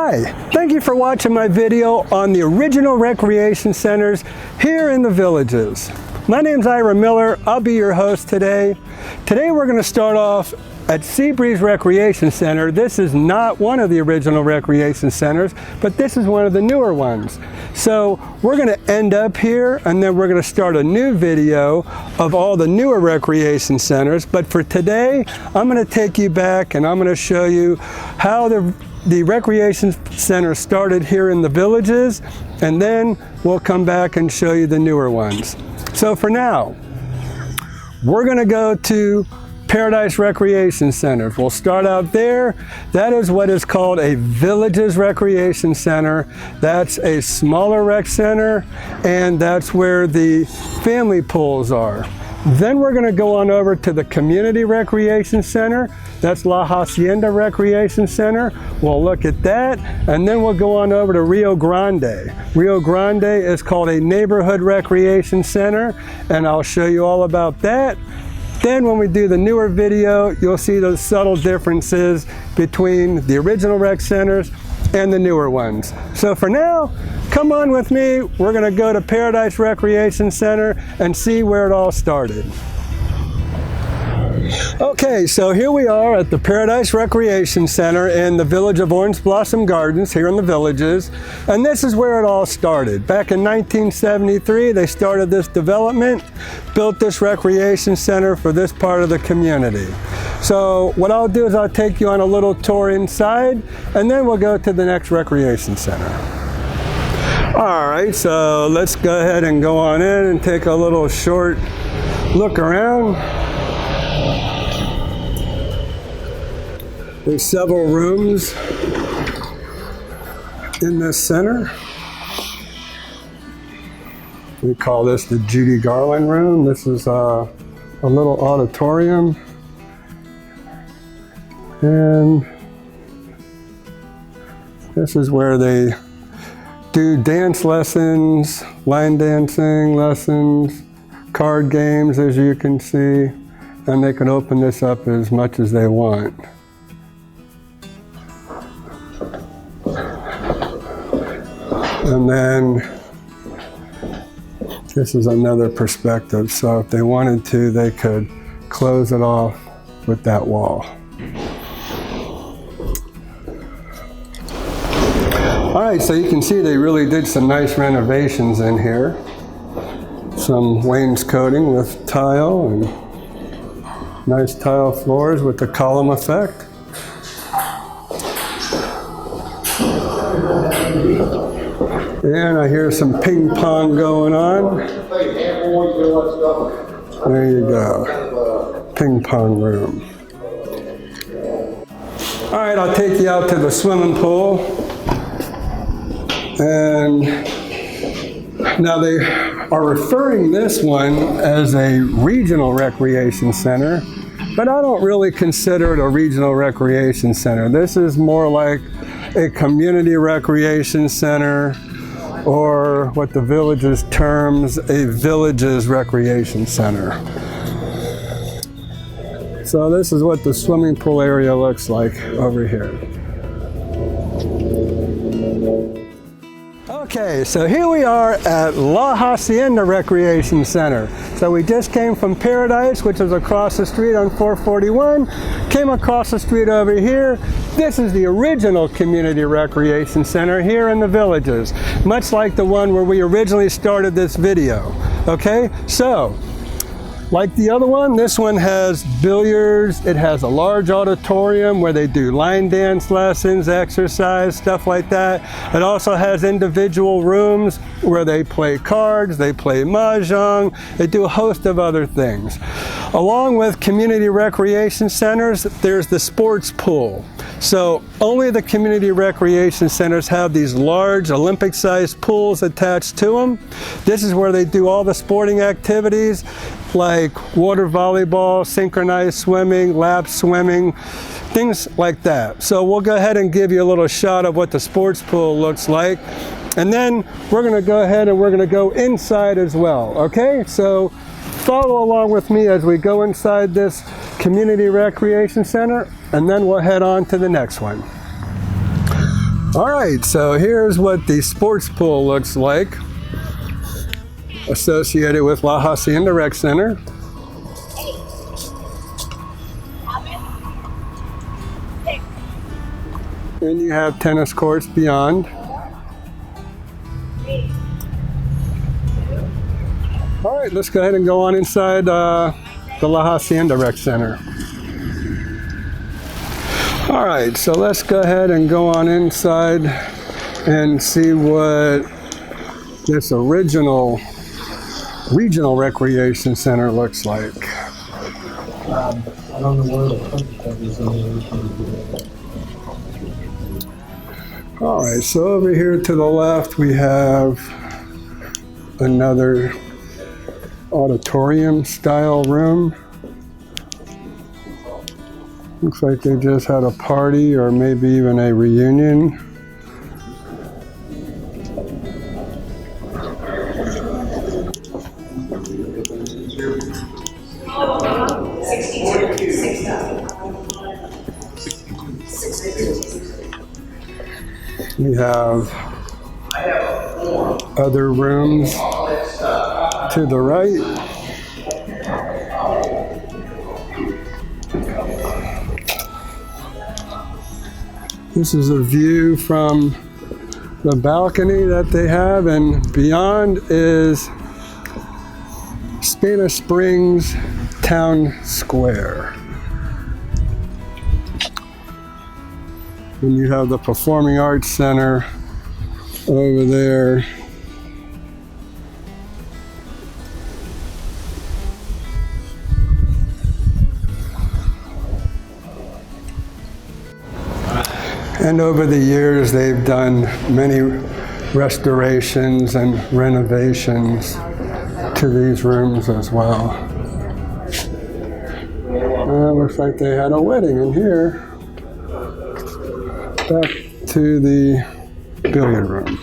Hi, thank you for watching my video on the original recreation centers here in the villages. My name's Ira Miller. I'll be your host today. Today we're going to start off at Seabreeze Recreation Center. This is not one of the original recreation centers, but this is one of the newer ones. So we're going to end up here and then we're going to start a new video of all the newer recreation centers. But for today, I'm going to take you back and I'm going to show you how the recreation center started here in the villages, and then we'll come back and show you the newer ones. So for now, we're going to go to Paradise Recreation Center. We'll start out there. That is what is called a Villages Recreation Center. That's a smaller rec center, and that's where the family pools are. Then we're going to go on over to the Community Recreation Center. That's La Hacienda Recreation Center. We'll look at that, and then we'll go on over to Rio Grande. Rio Grande is called a Neighborhood Recreation Center, and I'll show you all about that. Then when we do the newer video, you'll see those subtle differences between the original rec centers and the newer ones. So for now, come on with me. We're going to go to Paradise Recreation Center and see where it all started. Okay, so here we are at the Paradise Recreation Center in the village of Orange Blossom Gardens here in the villages, and this is where it all started. Back in 1973, they started this development, built this recreation center for this part of the community. So what I'll do is I'll take you on a little tour inside, and then we'll go to the next recreation center. All right, so let's go ahead and go on in and take a little short look around. There's several rooms in this center. We call this the Judy Garland room. This is a little auditorium. And this is where they do dance lessons, line dancing lessons, card games, as you can see. And they can open this up as much as they want. And then this is another perspective. So if they wanted to, they could close it off with that wall. All right, so you can see they really did some nice renovations in here. Some wainscoting with tile and nice tile floors with the column effect. And I hear some ping pong going on. There you go, ping pong room. All right, I'll take you out to the swimming pool. And now they are referring this one as a regional recreation center, but I don't really consider it a regional recreation center. This is more like a community recreation center, or what the villages terms a villages recreation center. So this is what the swimming pool area looks like over here. Okay, so here we are at La Hacienda Recreation Center. So we just came from Paradise, which is across the street on 441, came across the street over here. This is the original community recreation center here in the villages, much like the one where we originally started this video. Okay, so like the other one, this one has billiards. It has a large auditorium where they do line dance lessons, exercise, stuff like that. It also has individual rooms where they play cards, they play mahjong, they do a host of other things. Along with community recreation centers, there's the sports pool. So only the community recreation centers have these large Olympic-sized pools attached to them. This is where they do all the sporting activities like water volleyball, synchronized swimming, lap swimming, things like that. So we'll go ahead and give you a little shot of what the sports pool looks like. And then we're going to go ahead and we're going to go inside as well. Okay, so follow along with me as we go inside this community recreation center, and then we'll head on to the next one. All right, so here's what the sports pool looks like, associated with La Hacienda Rec Center. And you have tennis courts beyond. All right, let's go ahead and go on inside the La Hacienda Rec Center. All right, so let's go ahead and go on inside and see what this original regional recreation center looks like. I don't know where the purpose is in. All right, so over here to the left, we have another auditorium style room. Looks like they just had a party or maybe even a reunion. We have other rooms to the right. This is a view from the balcony that they have, and beyond is Spanish Springs Town Square. And you have the Performing Arts Center over there. And over the years, they've done many restorations and renovations to these rooms as well. Looks like they had a wedding in here. Back to the billiard room.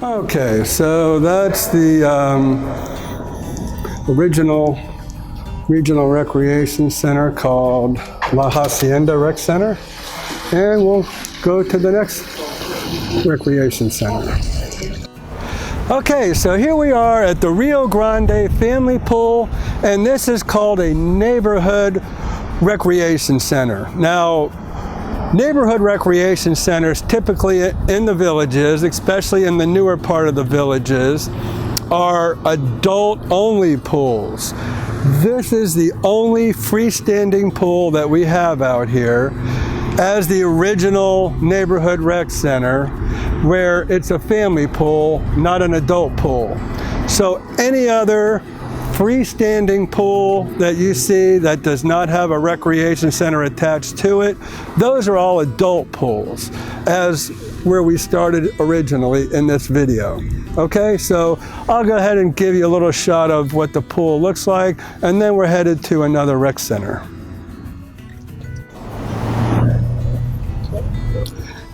Okay, so that's the original regional recreation center called La Hacienda Rec Center. And we'll go to the next recreation center. Okay, so here we are at the Rio Grande Family Pool, and this is called a neighborhood recreation center. Now, neighborhood recreation centers typically in the villages, especially in the newer part of the villages, are adult-only pools. This is the only freestanding pool that we have out here as the original neighborhood rec center, where it's a family pool, not an adult pool. So any other freestanding pool that you see that does not have a recreation center attached to it, those are all adult pools, as where we started originally in this video. Okay, so I'll go ahead and give you a little shot of what the pool looks like, and then we're headed to another rec center.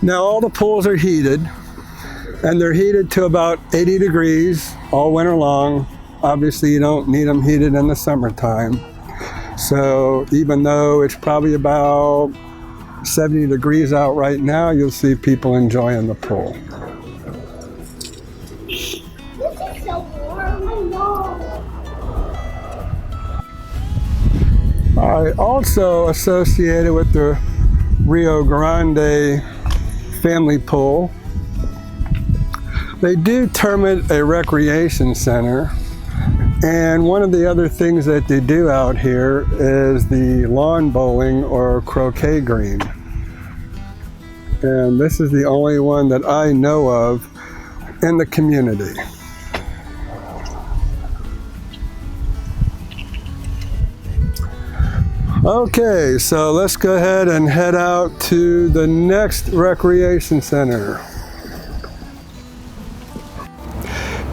Now all the pools are heated, and they're heated to about 80 degrees all winter long. Obviously you don't need them heated in the summertime. So even though it's probably about 70 degrees out right now, you'll see people enjoying the pool. This is so warm, I know. All right, also associated with the Rio Grande Family Pool, they do term it a recreation center. And one of the other things that they do out here is the lawn bowling or croquet green. And this is the only one that I know of in the community. Okay, so let's go ahead and head out to the next recreation center.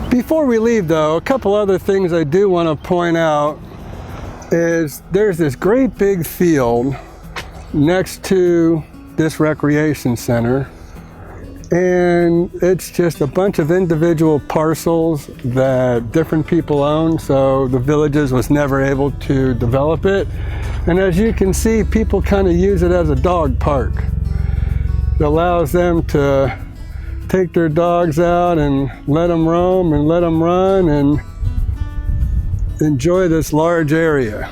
Before we leave though, a couple other things I do want to point out is there's this great big field next to this recreation center, and it's just a bunch of individual parcels that different people own, so the villages was never able to develop it. And as you can see, people kind of use it as a dog park. that allows them to take their dogs out and let them roam and let them run and enjoy this large area.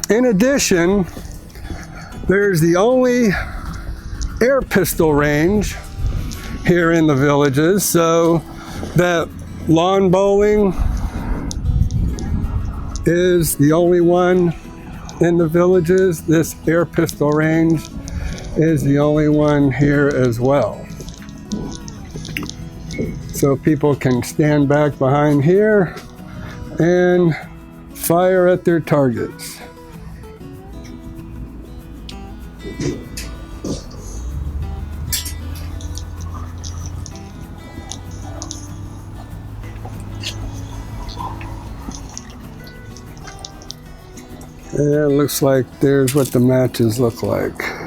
In addition, there's the only air pistol range here in the Villages, so that lawn bowling is the only one in the Villages. This air pistol range is the only one here as well. So people can stand back behind here and fire at their targets. And it looks like there's what the matches look like.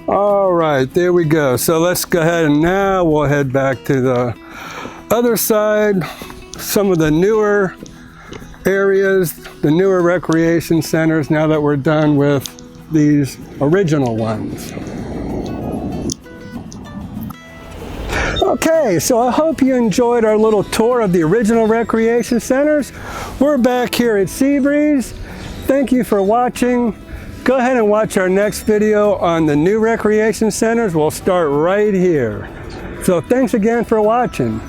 All right, there we go. So let's go ahead and now we'll head back to the other side. Some of the newer areas, the newer recreation centers, now that we're done with these original ones. Okay, so I hope you enjoyed our little tour of the original recreation centers. We're back here at Seabreeze. Thank you for watching. Go ahead and watch our next video on the new recreation centers. We'll start right here. So thanks again for watching.